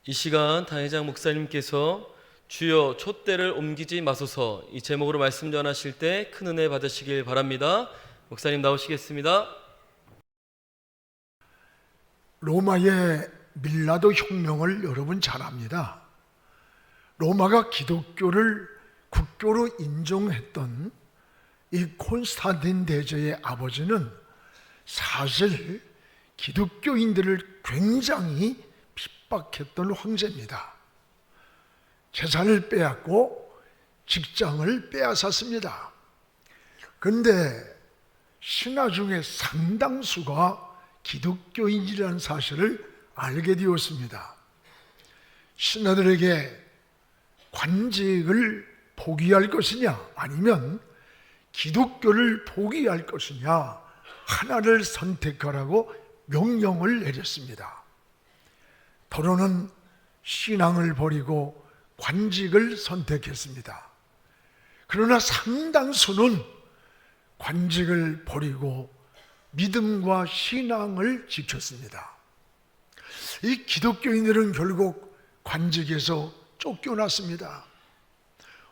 이 시간 당회장 목사님께서 주여 촛대를 옮기지 마소서 이 제목으로 말씀 전하실 때 큰 은혜 받으시길 바랍니다. 목사님 나오시겠습니다. 로마의 밀라도 혁명을 여러분 잘 압니다. 로마가 기독교를 국교로 인정했던 이 콘스탄틴 대제의 아버지는 사실 기독교인들을 굉장히 핍박했던 황제입니다. 재산을 빼앗고 직장을 빼앗았습니다. 그런데 신하 중에 상당수가 기독교인이라는 사실을 알게 되었습니다. 신하들에게 관직을 포기할 것이냐 아니면 기독교를 포기할 것이냐 하나를 선택하라고 명령을 내렸습니다. 더러는 신앙을 버리고 관직을 선택했습니다. 그러나 상당수는 관직을 버리고 믿음과 신앙을 지켰습니다. 이 기독교인들은 결국 관직에서 쫓겨났습니다.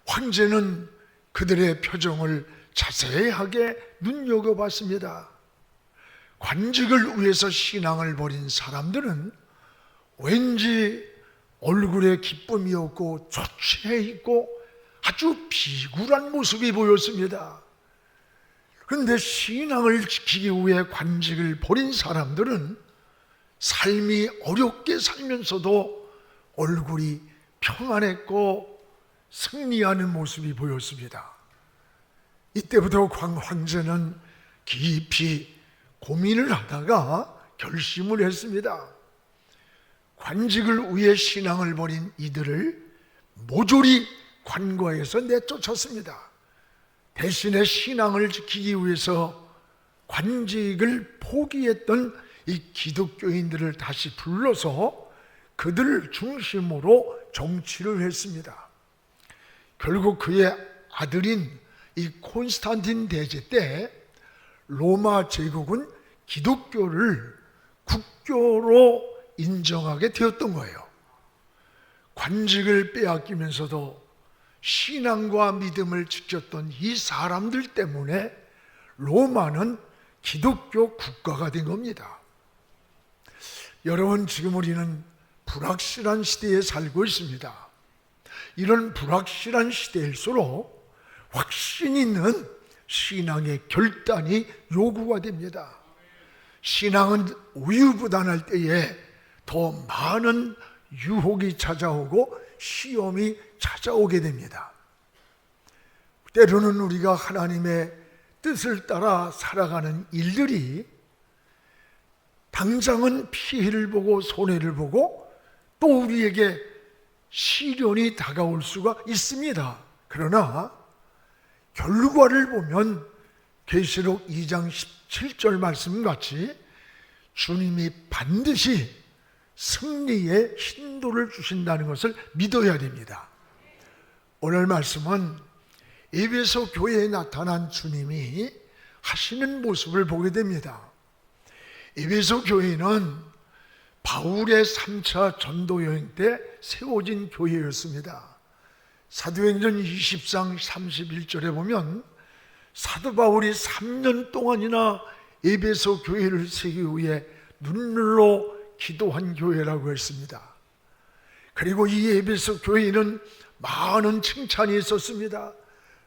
황제는 그들의 표정을 자세하게 눈여겨봤습니다. 관직을 위해서 신앙을 버린 사람들은 왠지 얼굴에 기쁨이 없고 초췌해 있고 아주 비굴한 모습이 보였습니다. 그런데 신앙을 지키기 위해 관직을 버린 사람들은 삶이 어렵게 살면서도 얼굴이 평안했고 승리하는 모습이 보였습니다. 이때부터 황제는 깊이 고민을 하다가 결심을 했습니다. 관직을 위해 신앙을 버린 이들을 모조리 관과에서 내쫓았습니다. 대신에 신앙을 지키기 위해서 관직을 포기했던 이 기독교인들을 다시 불러서 그들을 중심으로 정치를 했습니다. 결국 그의 아들인 이 콘스탄틴 대제 때 로마 제국은 기독교를 국교로 인정하게 되었던 거예요. 관직을 빼앗기면서도 신앙과 믿음을 지켰던 이 사람들 때문에 로마는 기독교 국가가 된 겁니다. 여러분, 지금 우리는 불확실한 시대에 살고 있습니다. 이런 불확실한 시대일수록 확신 있는 신앙의 결단이 요구가 됩니다. 신앙은 우유부단할 때에 더 많은 유혹이 찾아오고 시험이 찾아오게 됩니다. 때로는 우리가 하나님의 뜻을 따라 살아가는 일들이 당장은 피해를 보고 손해를 보고 또 우리에게 시련이 다가올 수가 있습니다. 그러나 결과를 보면 계시록 2장 17절 말씀같이 주님이 반드시 승리의 hin도를 주신다는 것을 믿어야 됩니다. 오늘 말씀은 에베소 교회에 나타난 주님이 하시는 모습을 보게 됩니다. 에베소 교회는 바울의 3차 전도 여행 때 세워진 교회였습니다. 사도행전 20장 31절에 보면 사도 바울이 3년 동안이나 에베소 교회를 세우기 위해 눈물로 기도한 교회라고 했습니다. 그리고 이 에베소 교회는 많은 칭찬이 있었습니다.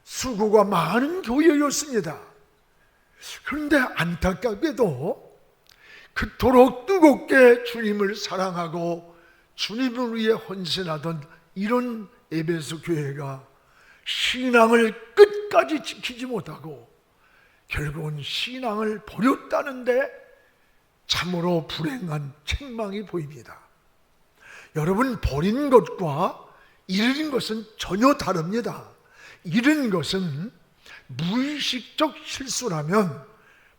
수고가 많은 교회였습니다. 그런데 안타깝게도 그토록 뜨겁게 주님을 사랑하고 주님을 위해 헌신하던 이런 에베소 교회가 신앙을 끝까지 지키지 못하고 결국은 신앙을 버렸다는데 참으로 불행한 책망이 보입니다. 여러분, 버린 것과 잃은 것은 전혀 다릅니다. 잃은 것은 무의식적 실수라면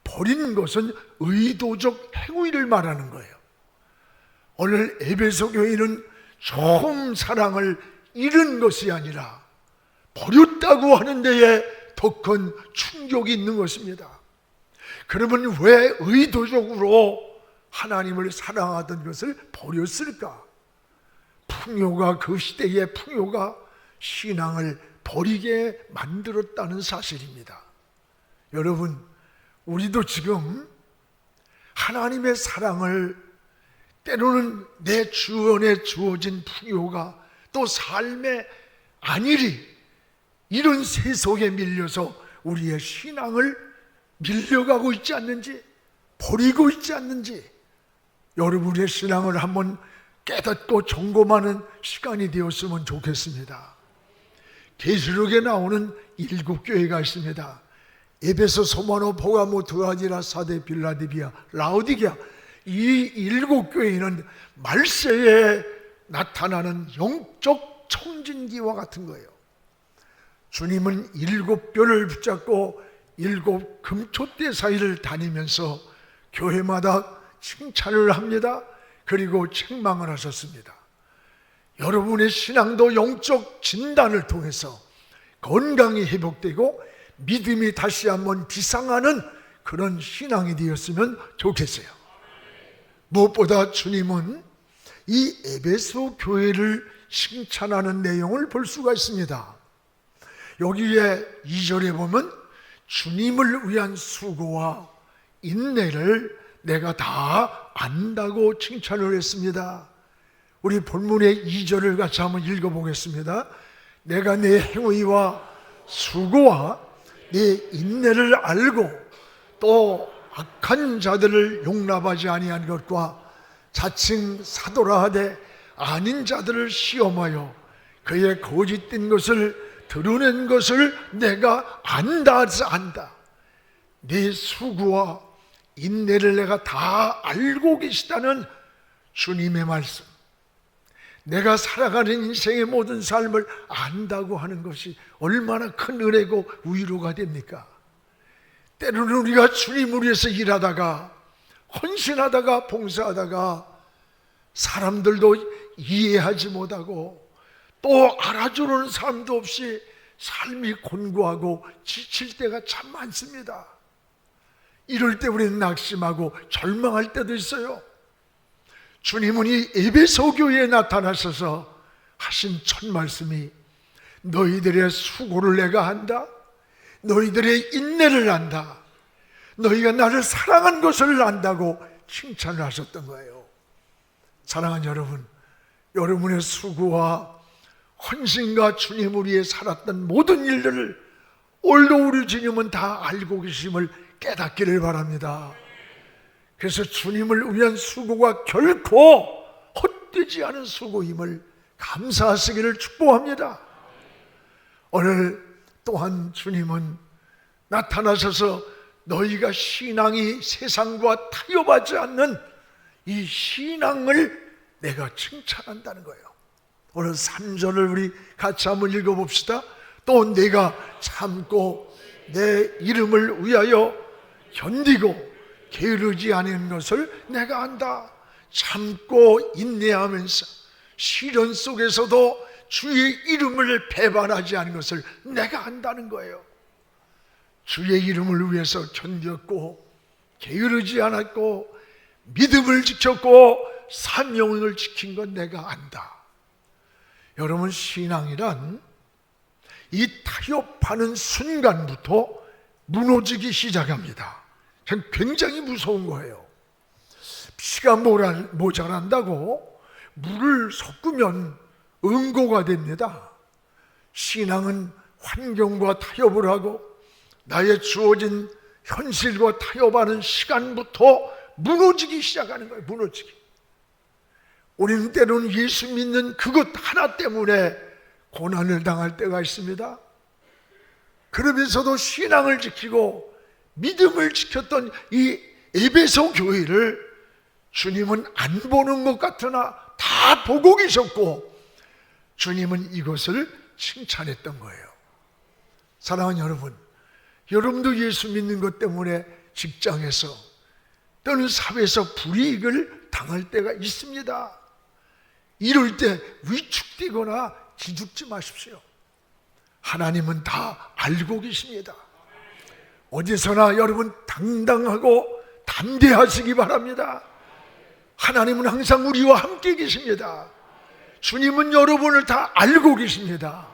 버린 것은 의도적 행위를 말하는 거예요. 오늘 에베소 교회는 조금 사랑을 잃은 것이 아니라 버렸다고 하는 데에 더 큰 충격이 있는 것입니다. 그러면 왜 의도적으로 하나님을 사랑하던 것을 버렸을까? 풍요가, 그 시대의 풍요가 신앙을 버리게 만들었다는 사실입니다. 여러분, 우리도 지금 하나님의 사랑을, 때로는 내 주변에 주어진 풍요가, 또 삶의 안일이, 이런 세속에 밀려서 우리의 신앙을 밀려가고 있지 않는지, 버리고 있지 않는지, 여러분의 신앙을 한번 깨닫고 점검하는 시간이 되었으면 좋겠습니다. 계시록에 나오는 7교회가 있습니다. 에베소, 소마노, 보가모, 드아디라, 사데, 빌라델비아, 라오디게아. 이 7교회는 말세에 나타나는 영적 청진기와 같은 거예요. 주님은 7뼈를 붙잡고 7 금촛대 사이를 다니면서 교회마다 칭찬을 합니다. 그리고 책망을 하셨습니다. 여러분의 신앙도 영적 진단을 통해서 건강이 회복되고 믿음이 다시 한번 비상하는 그런 신앙이 되었으면 좋겠어요. 무엇보다 주님은 이 에베소 교회를 칭찬하는 내용을 볼 수가 있습니다. 여기에 2절에 보면 주님을 위한 수고와 인내를 내가 다 안다고 칭찬을 했습니다. 우리 본문의 2절을 같이 한번 읽어보겠습니다. 내가 내 행위와 수고와 내 인내를 알고 또 악한 자들을 용납하지 아니한 것과 자칭 사도라 하되 아닌 자들을 시험하여 그의 거짓된 것을 드러낸 것을 내가 안다. 내 수고와 인내를 내가 다 알고 계시다는 주님의 말씀. 내가 살아가는 인생의 모든 삶을 안다고 하는 것이 얼마나 큰 은혜고 위로가 됩니까? 때로는 우리가 주님을 위해서 일하다가, 헌신하다가, 봉사하다가 사람들도 이해하지 못하고 또 알아주는 사람도 없이 삶이 곤고하고 지칠 때가 참 많습니다. 이럴 때 우리는 낙심하고 절망할 때도 있어요. 주님은 이 에베소 교회에 나타나셔서 하신 첫 말씀이 너희들의 수고를 내가 한다, 너희들의 인내를 안다, 너희가 나를 사랑한 것을 안다고 칭찬을 하셨던 거예요. 사랑하는 여러분, 여러분의 수고와 헌신과 주님을 위해 살았던 모든 일들을 오늘도 우리 주님은 다 알고 계심을 깨닫기를 바랍니다. 그래서 주님을 위한 수고가 결코 헛되지 않은 수고임을 감사하시기를 축복합니다. 오늘 또한 주님은 나타나셔서 너희가 신앙이 세상과 타협하지 않는 이 신앙을 내가 칭찬한다는 거예요. 오늘 3절을 우리 같이 한번 읽어봅시다. 또 내가 참고 내 이름을 위하여 견디고 게으르지 않은 것을 내가 안다. 참고 인내하면서 시련 속에서도 주의 이름을 배반하지 않은 것을 내가 안다는 거예요. 주의 이름을 위해서 견뎠고 게으르지 않았고 믿음을 지켰고 사명을 지킨 건 내가 안다. 여러분, 신앙이란 이 타협하는 순간부터 무너지기 시작합니다. 굉장히 무서운 거예요. 피가 모자란다고 물을 섞으면 응고가 됩니다. 신앙은 환경과 타협을 하고 나의 주어진 현실과 타협하는 시간부터 무너지기 시작하는 거예요. 무너지기. 우리는 때로는 예수 믿는 그것 하나 때문에 고난을 당할 때가 있습니다. 그러면서도 신앙을 지키고 믿음을 지켰던 이 에베소 교회를 주님은 안 보는 것 같으나 다 보고 계셨고 주님은 이것을 칭찬했던 거예요. 사랑하는 여러분, 여러분도 예수 믿는 것 때문에 직장에서 또는 사회에서 불이익을 당할 때가 있습니다. 이럴 때 위축되거나 기죽지 마십시오. 하나님은 다 알고 계십니다. 어디서나 여러분 당당하고 담대하시기 바랍니다. 하나님은 항상 우리와 함께 계십니다. 주님은 여러분을 다 알고 계십니다.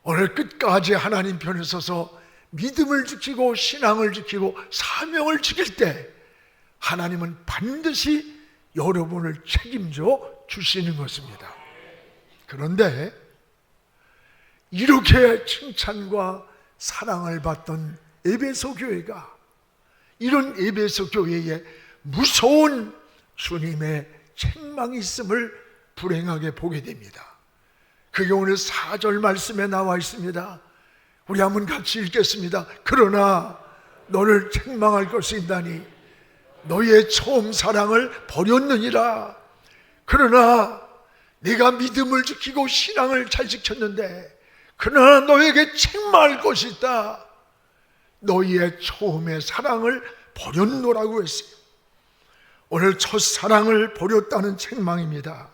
오늘 끝까지 하나님 편에 서서 믿음을 지키고 신앙을 지키고 사명을 지킬 때 하나님은 반드시 여러분을 책임져 주시는 것입니다. 그런데 이렇게 칭찬과 사랑을 받던 에베소 교회가 이런 에베소 교회에 무서운 주님의 책망이 있음을 불행하게 보게 됩니다. 그게 오늘 4절 말씀에 나와 있습니다. 우리 한번 같이 읽겠습니다. 그러나 너를 책망할 것이 있다니 너의 처음 사랑을 버렸느니라. 그러나 네가 믿음을 지키고 신앙을 잘 지켰는데 그러나 너에게 책망할 것이 있다. 너희의 처음의 사랑을 버렸노라고 했어요. 오늘 첫사랑을 버렸다는 책망입니다.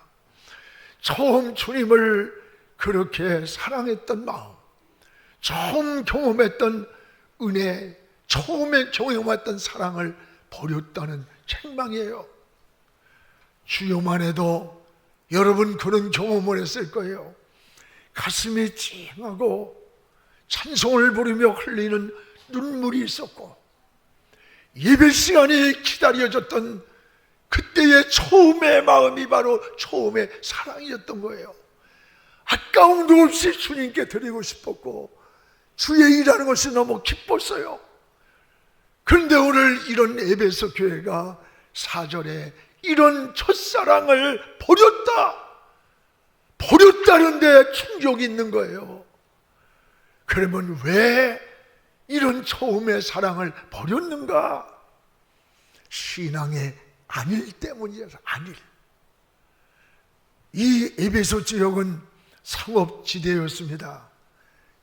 처음 주님을 그렇게 사랑했던 마음, 처음 경험했던 은혜, 처음에 경험했던 사랑을 버렸다는 책망이에요. 주여만 해도 여러분 그런 경험을 했을 거예요. 가슴이 찡하고 찬송을 부르며 흘리는 눈물이 있었고 예배 시간이 기다려졌던 그때의 처음의 마음이 바로 처음의 사랑이었던 거예요. 아까움도 없이 주님께 드리고 싶었고 주의 일하는 것이 너무 기뻤어요. 그런데 오늘 이런 에베소 교회가 4절에 이런 첫사랑을 버렸다는데 충격이 있는 거예요. 그러면 왜 이런 처음의 사랑을 버렸는가? 신앙의 안일 때문이라서. 안일. 이 에베소 지역은 상업지대였습니다.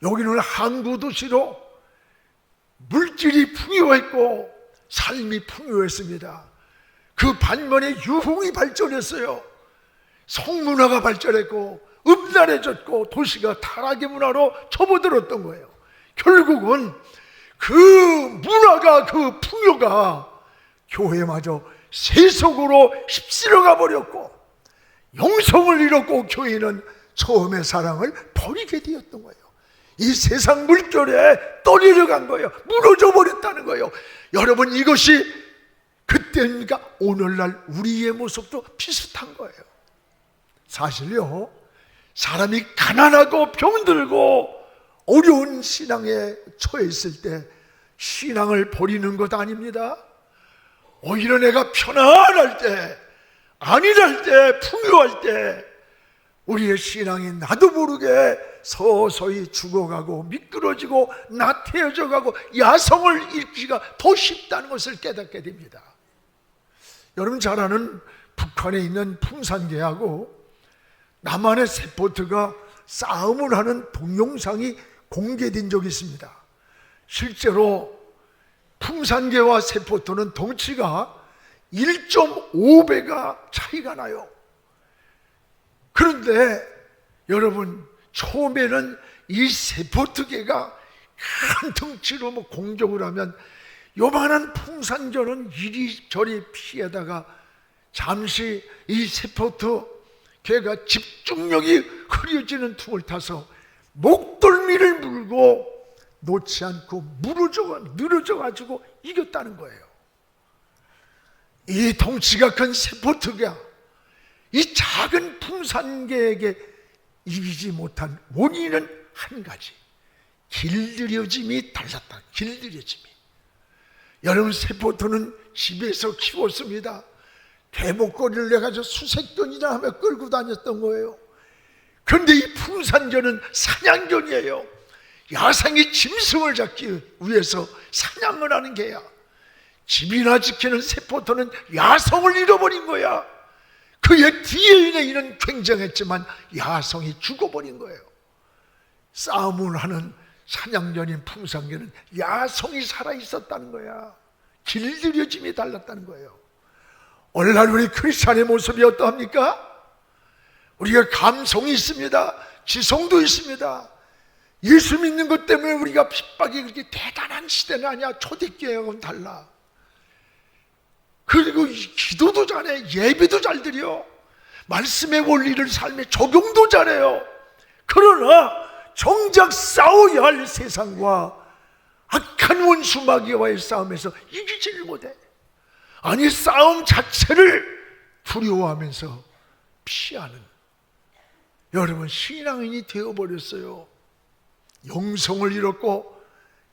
여기는 항구 도시로 물질이 풍요했고 삶이 풍요했습니다. 그 반면에 유흥이 발전했어요. 성문화가 발전했고 음란해졌고 도시가 타락의 문화로 접어들었던 거예요. 결국은 그 문화가 그 풍요가 교회마저 세속으로 휩쓸어가 버렸고 영성을 잃었고 교회는 처음의 사랑을 버리게 되었던 거예요. 이 세상 물결에 떠내려 간 거예요. 무너져 버렸다는 거예요. 여러분 이것이 그때니까 오늘날 우리의 모습도 비슷한 거예요. 사실요 사람이 가난하고 병들고 어려운 신앙에 처해 있을 때 신앙을 버리는 것 아닙니다. 오히려 내가 편안할 때, 안일할 때, 풍요할 때 우리의 신앙이 나도 모르게 서서히 죽어가고 미끄러지고 나태해져 가고 야성을 잃기가 더 쉽다는 것을 깨닫게 됩니다. 여러분 잘 아는 북한에 있는 풍산개하고 남한의 세포트가 싸움을 하는 동영상이 공개된 적이 있습니다. 실제로 풍산개와 세포트는 덩치가 1.5배가 차이가 나요. 그런데 여러분 처음에는 이 세포트개가 큰 덩치로 공격을 하면 요만한 풍산개는 이리저리 피하다가 잠시 이 세포트 개가 집중력이 흐려지는 틈을 타서 목덜미를 물고 놓지 않고 늘어져가지고 이겼다는 거예요. 이 덩치가 큰 세포트가 이 작은 풍산개에게 이기지 못한 원인은 한 가지, 길들여짐이 달랐다. 길들여짐이. 여러분 세포트는 집에서 키웠습니다. 대목걸이를 내가지고 수색견이라 하며 끌고 다녔던 거예요. 그런데 이 풍산견은 사냥견이에요. 야생의 짐승을 잡기 위해서 사냥을 하는 개야. 집이나 지키는 세포트는 야성을 잃어버린 거야. 그의 DNA는 굉장했지만 야성이 죽어버린 거예요. 싸움을 하는 사냥견인 풍산견은 야성이 살아있었다는 거야. 길들여짐이 달랐다는 거예요. 오늘날 우리 크리스찬의 모습이 어떠합니까? 우리가 감성이 있습니다. 지성도 있습니다. 예수 믿는 것 때문에 우리가 핍박이 그렇게 대단한 시대는 아니야. 초대교회하고는 달라. 그리고 기도도 잘해. 예배도 잘 드려. 말씀의 원리를 삶에 적용도 잘해요. 그러나 정작 싸워야 할 세상과 악한 원수 마귀와의 싸움에서 이기지를 못해. 아니, 싸움 자체를 두려워하면서 피하는, 여러분, 신앙인이 되어버렸어요. 영성을 잃었고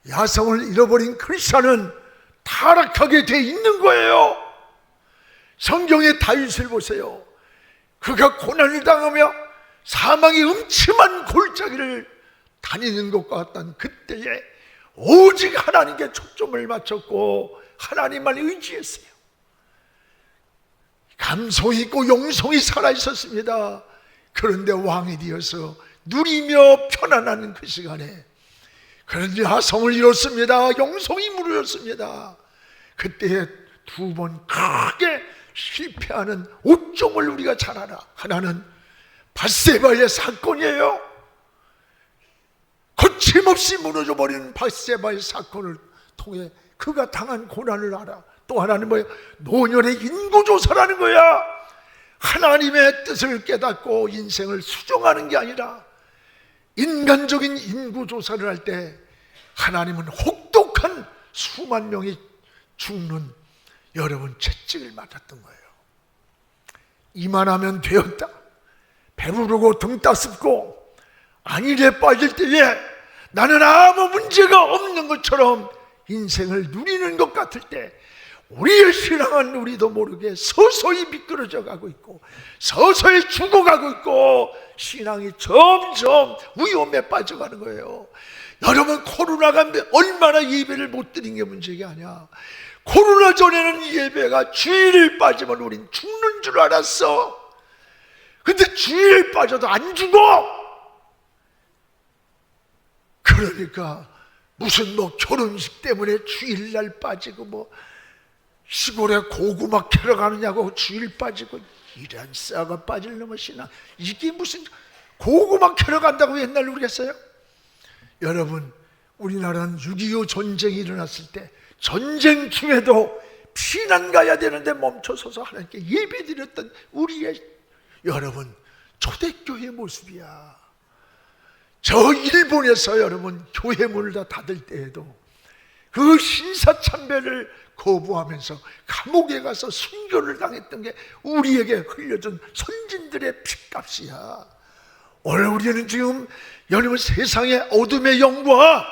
야성을 잃어버린 크리스찬은 타락하게 돼 있는 거예요. 성경의 다윗을 보세요. 그가 고난을 당하며 사망의 음침한 골짜기를 다니는 것과 같던 그때에 오직 하나님께 초점을 맞췄고 하나님만 의지했어요. 감성이 있고 영성이 살아있었습니다. 그런데 왕이 되어서 누리며 편안한 그 시간에 그런데 야성을 잃었습니다. 영성이 무너졌습니다. 그때에 두 번 크게 실패하는 옥종을 우리가 잘 알아. 하나는 밧세바의 사건이에요. 거침없이 무너져버리는 밧세바의 사건을 통해 그가 당한 고난을 알아. 또 하나는 뭐예요? 노년의 인구조사라는 거야. 하나님의 뜻을 깨닫고 인생을 수정하는 게 아니라 인간적인 인구조사를 할 때 하나님은 혹독한 수만 명이 죽는, 여러분, 채찍을 맞았던 거예요. 이만하면 되었다, 배부르고 등 따숩고 안일에 빠질 때에 나는 아무 문제가 없는 것처럼 인생을 누리는 것 같을 때 우리의 신앙은 우리도 모르게 서서히 미끄러져 가고 있고 서서히 죽어가고 있고 신앙이 점점 위험에 빠져가는 거예요. 여러분, 코로나가 얼마나 예배를 못 드린 게 문제가 아니야. 코로나 전에는 예배가 주일을 빠지면 우린 죽는 줄 알았어. 근데 주일 빠져도 안 죽어. 그러니까 무슨 뭐 결혼식 때문에 주일날 빠지고 뭐 시골에 고구마 캐러 가느냐고 주일 빠지고 이런 싸가 빠질 놈의 신앙, 이게 무슨 고구마 캐러 간다고 옛날 그랬어요? 여러분, 우리나라는 6.25 전쟁이 일어났을 때 전쟁 중에도 피난 가야 되는데 멈춰서서 하나님께 예배드렸던 우리의, 여러분, 초대교회 모습이야. 저 일본에서 여러분 교회 문을 다 닫을 때에도 그 신사참배를 거부하면서 감옥에 가서 순교를 당했던 게 우리에게 흘려준 선진들의 핏값이야. 오늘 우리는 지금 여러분 세상의 어둠의 영과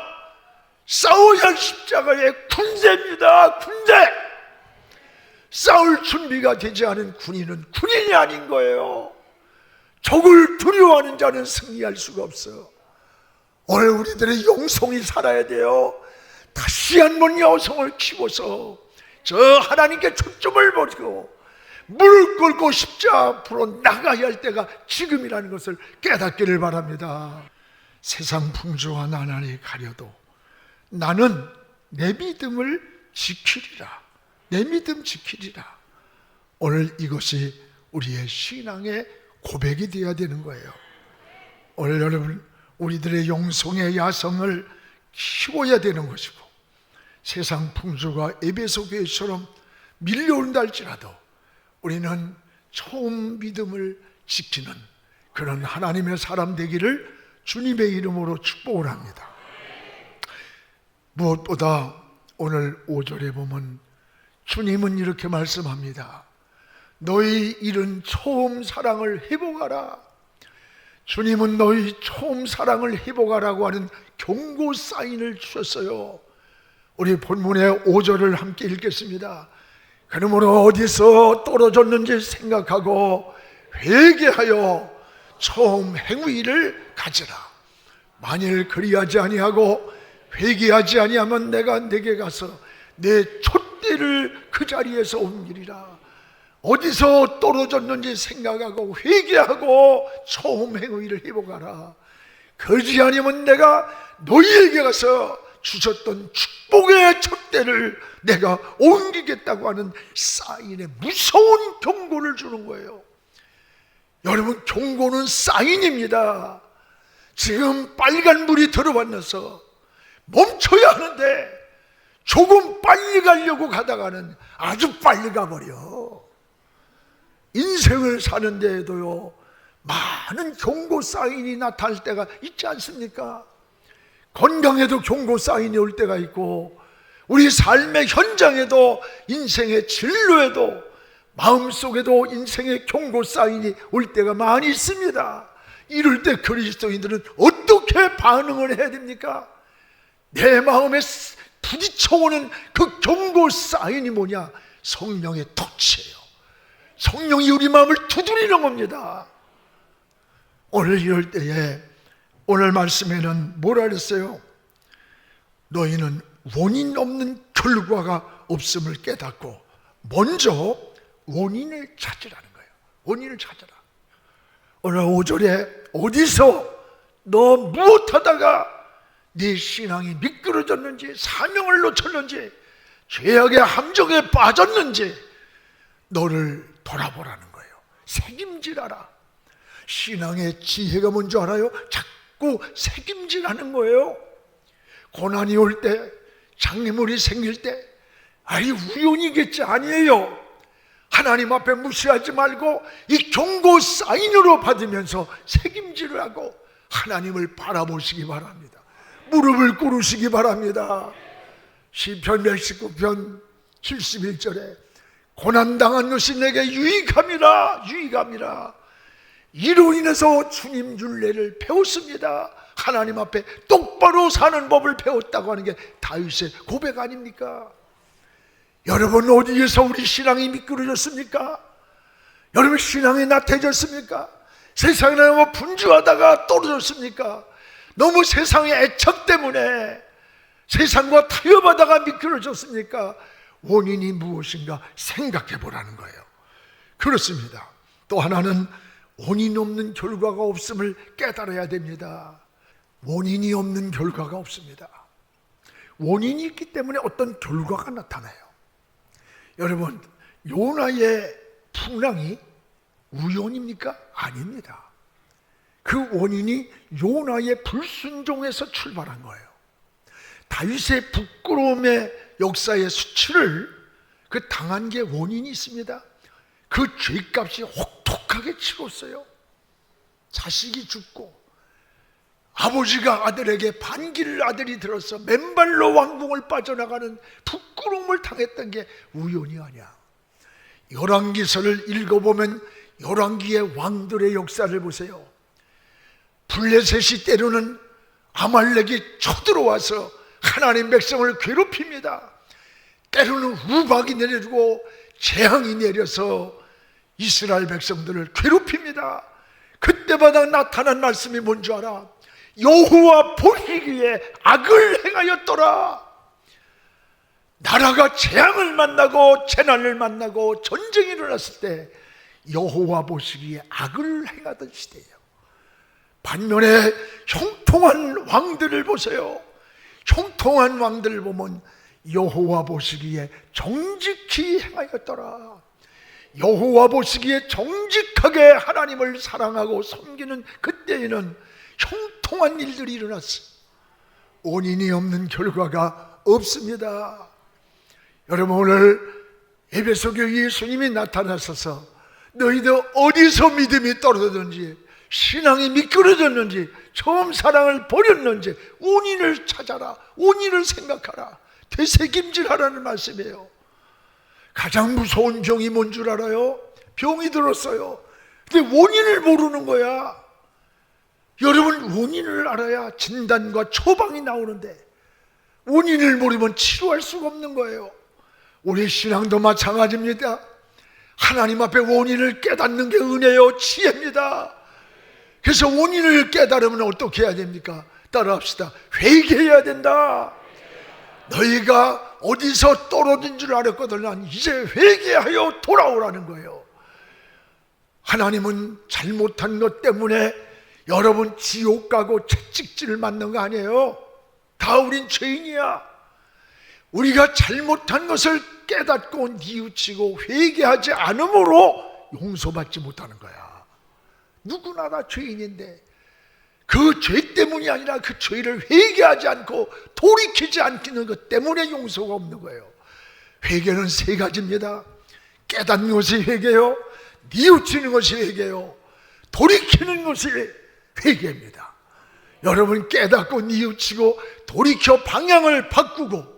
싸워야 할 십자가의 군대입니다. 군대. 싸울 준비가 되지 않은 군인은 군인이 아닌 거예요. 적을 두려워하는 자는 승리할 수가 없어. 오늘 우리들의 영성이 살아야 돼요. 다시 한번 여성을 키워서 저 하나님께 초점을 버리고 무릎 꿇고 십자가 앞으로 나가야 할 때가 지금이라는 것을 깨닫기를 바랍니다. 세상 풍조와 나날이 가려도 나는 내 믿음을 지키리라. 내 믿음 지키리라. 오늘 이것이 우리의 신앙의 고백이 되어야 되는 거예요. 오늘 여러분, 우리들의 영성의 야성을 키워야 되는 것이고 세상 풍조가 에베소 교회처럼 밀려온다 할지라도 우리는 처음 믿음을 지키는 그런 하나님의 사람 되기를 주님의 이름으로 축복을 합니다. 무엇보다 오늘 5절에 보면 주님은 이렇게 말씀합니다. 너희 잃은 처음 사랑을 회복하라. 주님은 너희 처음 사랑을 회복하라고 하는 경고 사인을 주셨어요. 우리 본문의 5절을 함께 읽겠습니다. 그러므로 어디서 떨어졌는지 생각하고 회개하여 처음 행위를 가지라. 만일 그리하지 아니하고 회개하지 아니하면 내가 내게 가서 내 촛대를 그 자리에서 옮기리라. 어디서 떨어졌는지 생각하고 회개하고 처음 행위를 회복하라. 그러지 아니면 내가 너희에게 가서 주셨던 축복의 촛대를 내가 옮기겠다고 하는 사인의 무서운 경고를 주는 거예요. 여러분, 경고는 사인입니다. 지금 빨간불이 들어왔어서 멈춰야 하는데 조금 빨리 가려고 가다가는 아주 빨리 가버려. 인생을 사는 데에도요 많은 경고 사인이 나타날 때가 있지 않습니까? 건강에도 경고 사인이 올 때가 있고, 우리 삶의 현장에도, 인생의 진로에도, 마음속에도 인생의 경고 사인이 올 때가 많이 있습니다. 이럴 때 그리스도인들은 어떻게 반응을 해야 됩니까? 내 마음에 부딪혀오는 그 경고 사인이 뭐냐? 성령의 터치예요. 성령이 우리 마음을 두드리는 겁니다. 오늘 이럴 때에, 오늘 말씀에는 뭐라 그랬어요? 너희는 원인 없는 결과가 없음을 깨닫고 먼저 원인을 찾으라는 거예요. 원인을 찾아라. 오늘 5절에 어디서 너 무엇하다가 네 신앙이 미끄러졌는지, 사명을 놓쳤는지, 죄악의 함정에 빠졌는지 너를 돌아보라는 거예요. 책임지라라. 신앙의 지혜가 뭔지 알아요? 자꾸 책임지라는 거예요. 고난이 올 때, 장애물이 생길 때, 아이 우연이겠지, 아니에요. 하나님 앞에 무시하지 말고 이 경고 사인으로 받으면서 책임지를 하고 하나님을 바라보시기 바랍니다. 무릎을 꿇으시기 바랍니다. 시편 119편 71절에 고난당한 것이 내게 유익함이라, 유익함이라. 이로 인해서 주님 율례를 배웠습니다. 하나님 앞에 똑바로 사는 법을 배웠다고 하는 게 다윗의 고백 아닙니까? 여러분, 어디에서 우리 신앙이 미끄러졌습니까? 여러분, 신앙이 나태해졌습니까? 세상에 너무 분주하다가 떨어졌습니까? 너무 세상의 애착 때문에 세상과 타협하다가 미끄러졌습니까? 원인이 무엇인가 생각해 보라는 거예요. 그렇습니다. 또 하나는 원인 없는 결과가 없음을 깨달아야 됩니다. 원인이 없는 결과가 없습니다. 원인이 있기 때문에 어떤 결과가 나타나요. 여러분, 요나의 풍랑이 우연입니까? 아닙니다. 그 원인이 요나의 불순종에서 출발한 거예요. 다윗의 부끄러움의 역사의 수치를 그 당한 게 원인이 있습니다. 그 죄값이 혹독하게 치렀어요. 자식이 죽고 아버지가 아들에게 반기를 아들이 들어서 맨발로 왕궁을 빠져나가는 부끄러움을 당했던 게 우연이 아니야. 열왕기서를 읽어보면 열왕기의 왕들의 역사를 보세요. 블레셋이 때로는 아말렉이 쳐들어와서 하나님 백성을 괴롭힙니다. 때로는 우박이 내려주고 재앙이 내려서 이스라엘 백성들을 괴롭힙니다. 그때마다 나타난 말씀이 뭔지 알아? 여호와 보시기에 악을 행하였더라. 나라가 재앙을 만나고 재난을 만나고 전쟁이 일어났을 때 여호와 보시기에 악을 행하던 시대예요. 반면에 형통한 왕들을 보세요. 형통한 왕들을 보면 여호와 보시기에 정직히 행하였더라. 여호와 보시기에 정직하게 하나님을 사랑하고 섬기는 그때에는 형통한 일들이 일어났어요. 원인이 없는 결과가 없습니다. 여러분, 오늘 에베소 교회 예수님이 나타나셔서 너희들 어디서 믿음이 떨어졌는지, 신앙이 미끄러졌는지, 처음 사랑을 버렸는지 원인을 찾아라, 원인을 생각하라, 되새김질하라는 말씀이에요. 가장 무서운 병이 뭔 줄 알아요? 병이 들었어요. 근데 원인을 모르는 거야. 여러분, 원인을 알아야 진단과 처방이 나오는데 원인을 모르면 치료할 수가 없는 거예요. 우리 신앙도 마찬가지입니다. 하나님 앞에 원인을 깨닫는 게 은혜요, 지혜입니다. 그래서 원인을 깨달으면 어떻게 해야 됩니까? 따라합시다. 회개해야 된다. 너희가 어디서 떨어진 줄 알았거든. 난 이제 회개하여 돌아오라는 거예요. 하나님은 잘못한 것 때문에 여러분 지옥 가고 채찍질을 맞는 거 아니에요. 다 우린 죄인이야. 우리가 잘못한 것을 깨닫고 뉘우치고 회개하지 않으므로 용서받지 못하는 거야. 누구나 다 죄인인데 그 죄 때문이 아니라 그 죄를 회개하지 않고 돌이키지 않는 것 때문에 용서가 없는 거예요. 회개는 세 가지입니다. 깨닫는 것이 회개요, 뉘우치는 것이 회개요, 돌이키는 것이 회개입니다. 여러분 깨닫고 뉘우치고 돌이켜 방향을 바꾸고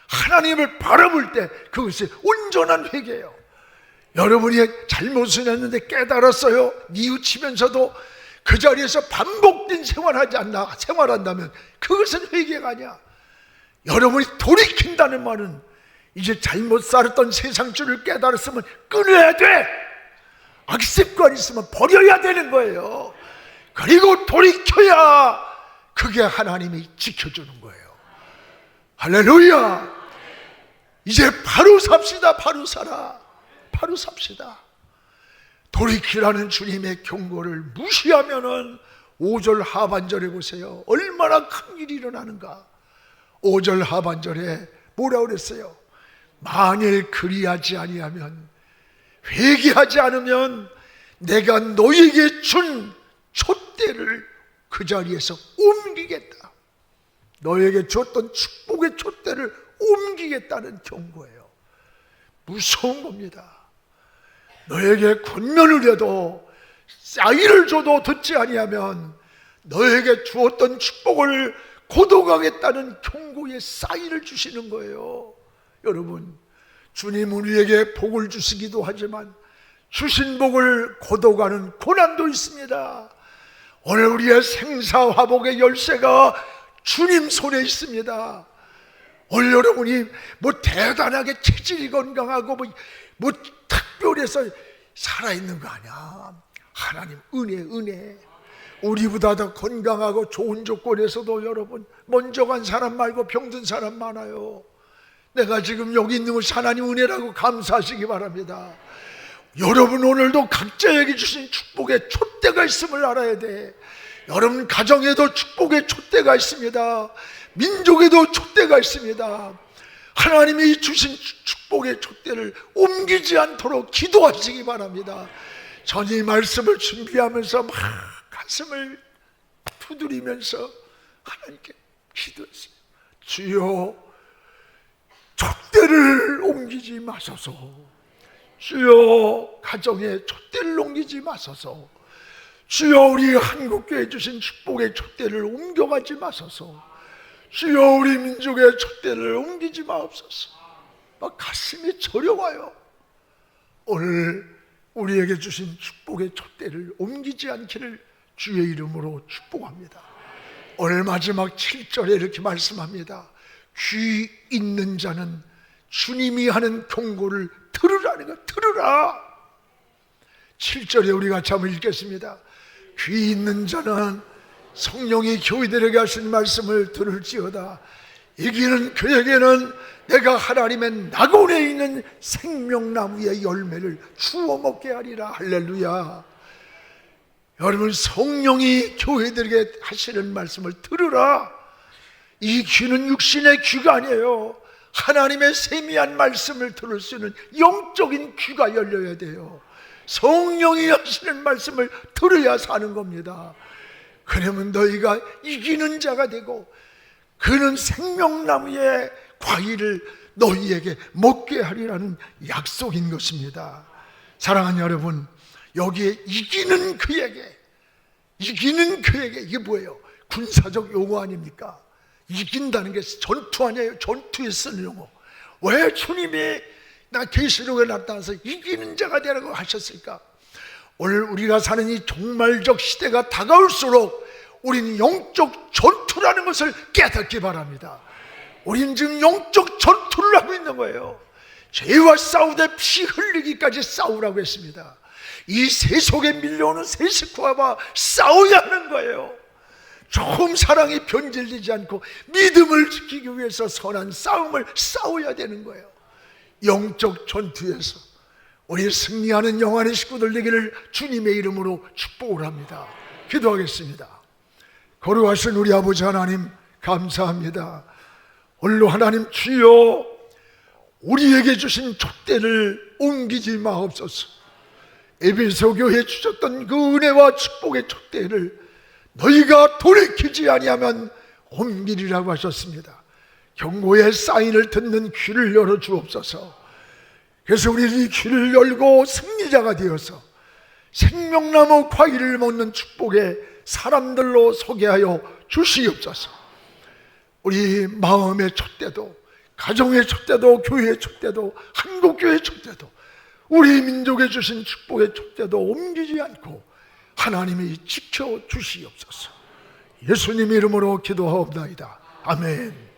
하나님을 바라볼 때 그것이 온전한 회개예요. 여러분이 잘못을 했는데 깨달았어요. 뉘우치면서도 그 자리에서 반복된 생활한다면 그것은 회개가 아니야. 여러분이 돌이킨다는 말은 이제 잘못 살았던 세상줄을 깨달았으면 끊어야 돼. 악습관 있으면 버려야 되는 거예요. 그리고 돌이켜야 그게 하나님이 지켜주는 거예요. 할렐루야. 이제 바로 삽시다. 바로 살아. 바로 삽시다. 돌이키라는 주님의 경고를 무시하면은 5절 하반절에 보세요. 얼마나 큰 일이 일어나는가. 5절 하반절에 뭐라 그랬어요? 만일 그리하지 아니하면, 회개하지 않으면 내가 너에게 준 촛대를 그 자리에서 옮기겠다. 너에게 줬던 축복의 촛대를 옮기겠다는 경고예요. 무서운 겁니다. 너에게 권면을 해도 쌀을 줘도 듣지 아니하면 너에게 주었던 축복을 고독하겠다는 경고의 쌀을 주시는 거예요. 여러분, 주님은 우리에게 복을 주시기도 하지만 주신 복을 고독하는 고난도 있습니다. 오늘 우리의 생사화복의 열쇠가 주님 손에 있습니다. 오늘 여러분이 뭐 대단하게 체질이 건강하고 뭐 특별해서 살아있는 거 아니야. 하나님 은혜. 우리보다 더 건강하고 좋은 조건에서도 여러분 먼저 간 사람 말고 병든 사람 많아요. 내가 지금 여기 있는 것이 하나님 은혜라고 감사하시기 바랍니다. 여러분 오늘도 각자에게 주신 축복의 촛대가 있음을 알아야 돼. 여러분 가정에도 축복의 촛대가 있습니다. 민족에도 촛대가 있습니다. 하나님이 주신 축복의 촛대를 옮기지 않도록 기도하시기 바랍니다. 전 이 말씀을 준비하면서 막 가슴을 두드리면서 하나님께 기도했어요. 주여, 촛대를 옮기지 마소서. 주여, 가정에 촛대를 옮기지 마소서. 주여, 우리 한국교회 주신 축복의 촛대를 옮겨가지 마소서. 주여, 우리 민족의 촛대를 옮기지 마옵소서. 막 가슴이 저려와요. 오늘 우리에게 주신 축복의 촛대를 옮기지 않기를 주의 이름으로 축복합니다. 오늘 마지막 7절에 이렇게 말씀합니다. 귀 있는 자는 주님이 하는 경고를 들으라는 거. 들으라. 7절에 우리 같이 한번 읽겠습니다. 귀 있는 자는 성령이 교회들에게 하신 말씀을 들을지어다. 이기는 그에게는 내가 하나님의 낙원에 있는 생명나무의 열매를 주워 먹게 하리라. 할렐루야. 여러분, 성령이 교회들에게 하시는 말씀을 들으라. 이 귀는 육신의 귀가 아니에요. 하나님의 세미한 말씀을 들을 수 있는 영적인 귀가 열려야 돼요. 성령이 하시는 말씀을 들어야 사는 겁니다. 그러면 너희가 이기는 자가 되고 그는 생명나무의 과일을 너희에게 먹게 하리라는 약속인 것입니다. 사랑하는 여러분, 여기에 이기는 그에게 이게 뭐예요? 군사적 용어 아닙니까? 이긴다는 게 전투 아니에요? 전투에 쓰는 용어. 왜 주님이 나 계시록에 나타나서 이기는 자가 되라고 하셨을까? 오늘 우리가 사는 이 종말적 시대가 다가올수록 우리는 영적 전투라는 것을 깨닫기 바랍니다. 우리는 지금 영적 전투를 하고 있는 거예요. 죄와 싸우되 피 흘리기까지 싸우라고 했습니다. 이 세속에 밀려오는 새 식구와 싸워야 하는 거예요. 조금 사랑이 변질되지 않고 믿음을 지키기 위해서 선한 싸움을 싸워야 되는 거예요. 영적 전투에서 우리 승리하는 영안의 식구들 되기를 주님의 이름으로 축복을 합니다. 기도하겠습니다. 거룩하신 우리 아버지 하나님, 감사합니다. 오늘도 하나님, 주여, 우리에게 주신 촛대를 옮기지 마옵소서. 에베소 교회에 주셨던 그 은혜와 축복의 촛대를 너희가 돌이키지 아니하면 옮기리라고 하셨습니다. 경고의 사인을 듣는 귀를 열어 주옵소서. 그래서 우리 이 귀를 열고 승리자가 되어서 생명나무 과일을 먹는 축복의 사람들로 소개하여 주시옵소서. 우리 마음의 촛대도, 가정의 촛대도, 교회의 촛대도, 한국교회의 촛대도, 우리 민족에 주신 축복의 촛대도 옮기지 않고 하나님이 지켜주시옵소서. 예수님 이름으로 기도하옵나이다. 아멘.